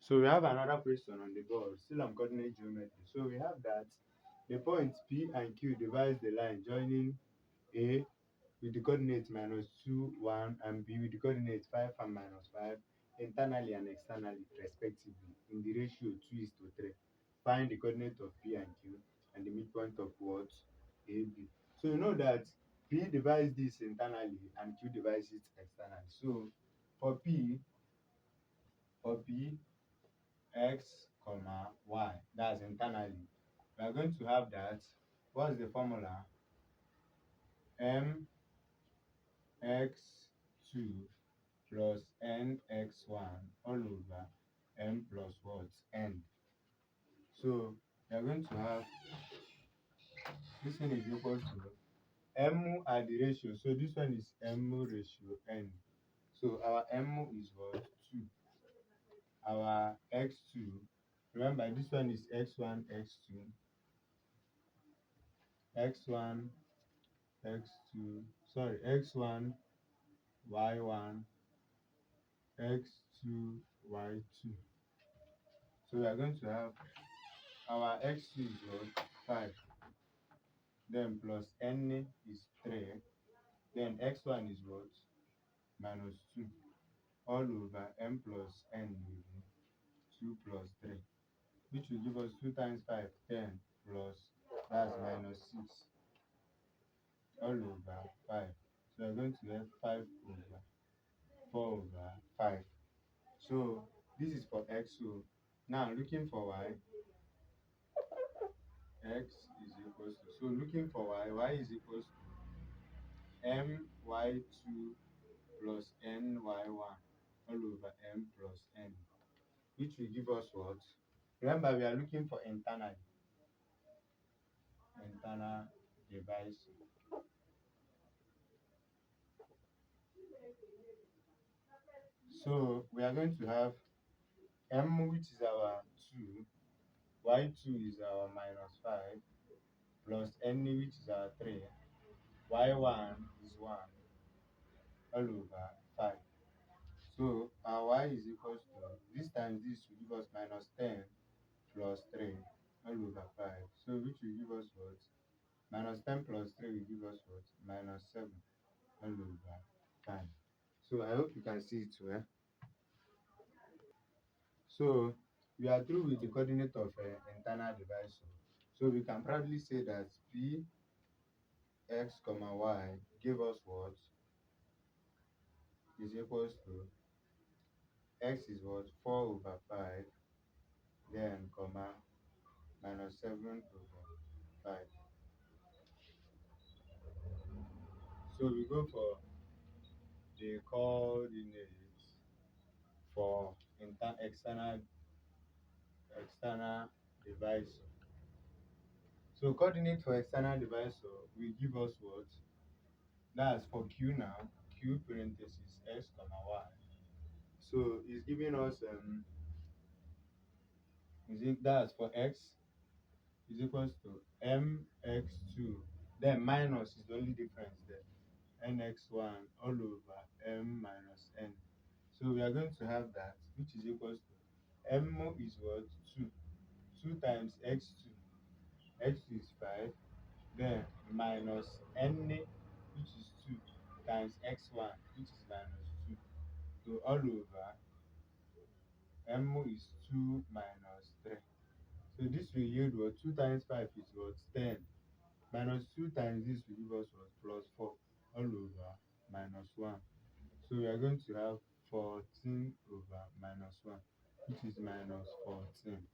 So we have another question on the board, still on coordinate geometry. So we have that the points P and Q divides the line joining A with the coordinates -2, 1, and B with the coordinates 5 and -5 internally and externally respectively in the ratio 2:3. Find the coordinate of P and Q and the midpoint of what? AB. So you know that P divides this internally and Q divides it externally. So for P, x, y, that's internally, we are going to have that. What's the formula? mx2 plus nx1 all over m plus what? N. So we are going to have this thing is equal to m at the ratio. So this one is m ratio n. So our m is what? 2. Our x2, remember this one is x1, x2, x1, x2, sorry, x1, y1, x2, y2. So we are going to have our x2 is what? 5. Then plus n is 3. Then x1 is what? -2. All over m plus n will be 2 plus 3. Which will give us 2 times 5, 10 plus, that's -6. All over 5. So we're going to get 5 over 4 over 5. So this is for x. So now looking for y, x is equals to, so looking for y is equals to my2 plus ny1 all over m plus n, which will give us what? Remember, we are looking for internal divisor. So we are going to have m, which is our 2, y2 is our -5, plus n, which is our 3, y1 is 1 all over 5. So our y is equals to, this times this will give us -10 plus 3 all over 5. So which will give us what? -10 plus 3 will give us what? -7 all over 5. So I hope you can see it well. So we are through with the coordinate of internal divisor. So we can proudly say that P x, y give us what? Is equals to x is what? 4 over 5, then comma -7 over 5. So we go for the coordinates for external divisor. So coordinate for external divisor will give us what? That's for Q now. Q parenthesis x, y. So it's giving us that's for x is equals to mx2. Then minus is the only difference there. nx1 all over m minus n. So we are going to have that, which is equals to m is what? 2. 2 times x2. X2 is 5. Then minus n, which is 2, times x1, which is -2. So all over m is 2 minus 3. So this will yield what? 2 times 5 is what? 10. Minus 2 times this will give us what? Plus 4 all over -1. So we are going to have 14 over -1, which is -14.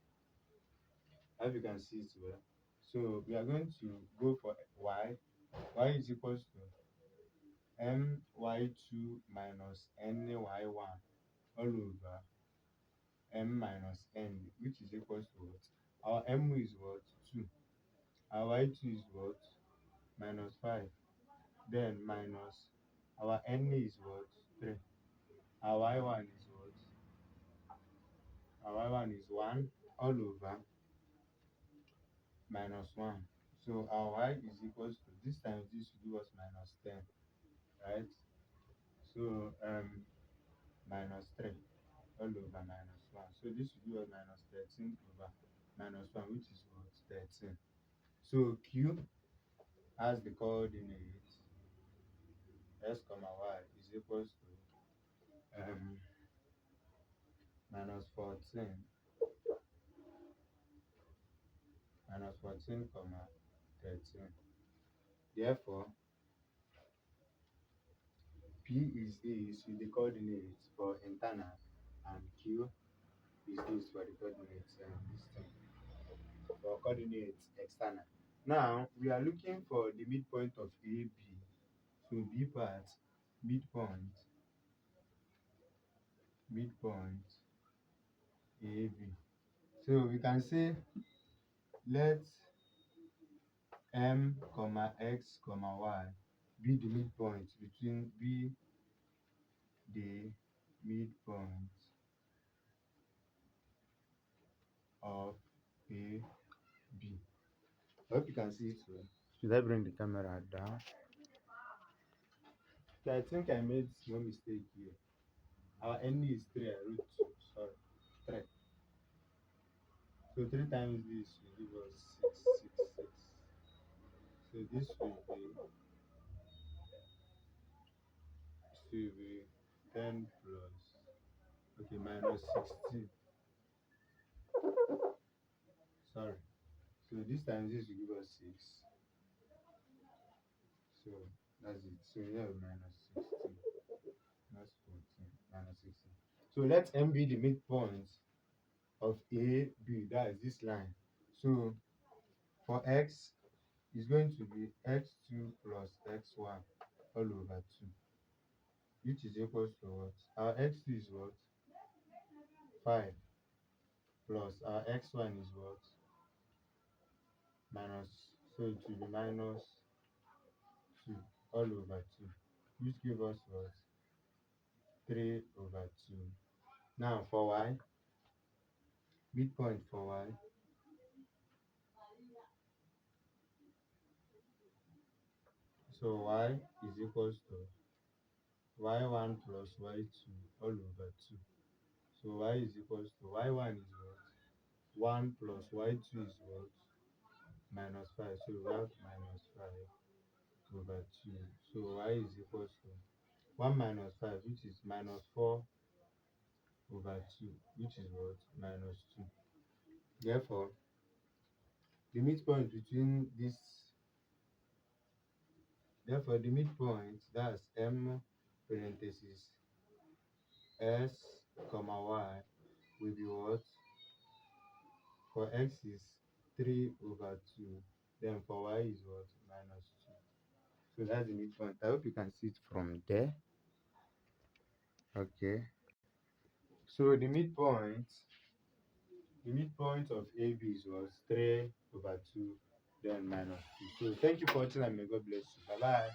As you can see it well. So we are going to go for y. Y is equals to my2 minus ny1 all over m minus n, which is equals to what? Our m is what? 2. Our y2 is what? -5. Then minus our n is what? 3. Our y1 is what? Our y1 is 1 all over -1. So our y is equals to, this times this will give us -10, right? So -3 all over -1. 1. So this will give us minus 13 over minus 1, which is what? 13. So Q has the coordinates x comma y is equals to minus 14 comma 13. Therefore, P is this with the coordinates for internal, and Q is this for the coordinates this thing for coordinates external. Now we are looking for the midpoint of AB. So B part, midpoint AB. So we can say let M comma X comma Y be the midpoint the midpoint of AB. I hope you can see it well. Should I bring the camera down? Okay, I think I made no mistake here. Our ND is 3, I wrote 2, sorry, 3. So 3 times this will give us 6. So this will be 10 plus, okay, minus 16. Sorry. So this times this will give us 6. So that's it. So here minus 16. That's 14. Minus 16. So let M be the midpoint of A, B. That is this line. So for X, is going to be x2 plus x1 all over 2, which is equals to what? Our x2 is what? 5 plus our x1 is what? Minus, so it will be minus 2 all over 2, which gives us what? 3 over 2. Now for y, midpoint for y, so y is equals to y1 plus y2 all over 2. So y is equals to y1 is what? 1 plus y2 is what? Minus 5. So we have minus 5 over 2. So y is equals to 1 minus 5, which is minus 4 over 2, which is what? Minus 2. Therefore, the midpoint between this, therefore the midpoint, that's M parenthesis S comma Y, will be what? For x is 3 over 2. Then for y is what? Minus 2. So that's the midpoint. I hope you can see it from there. Okay. So the midpoint of AB was 3 over 2, then minus 2. So thank you for watching and may God bless you. Bye bye.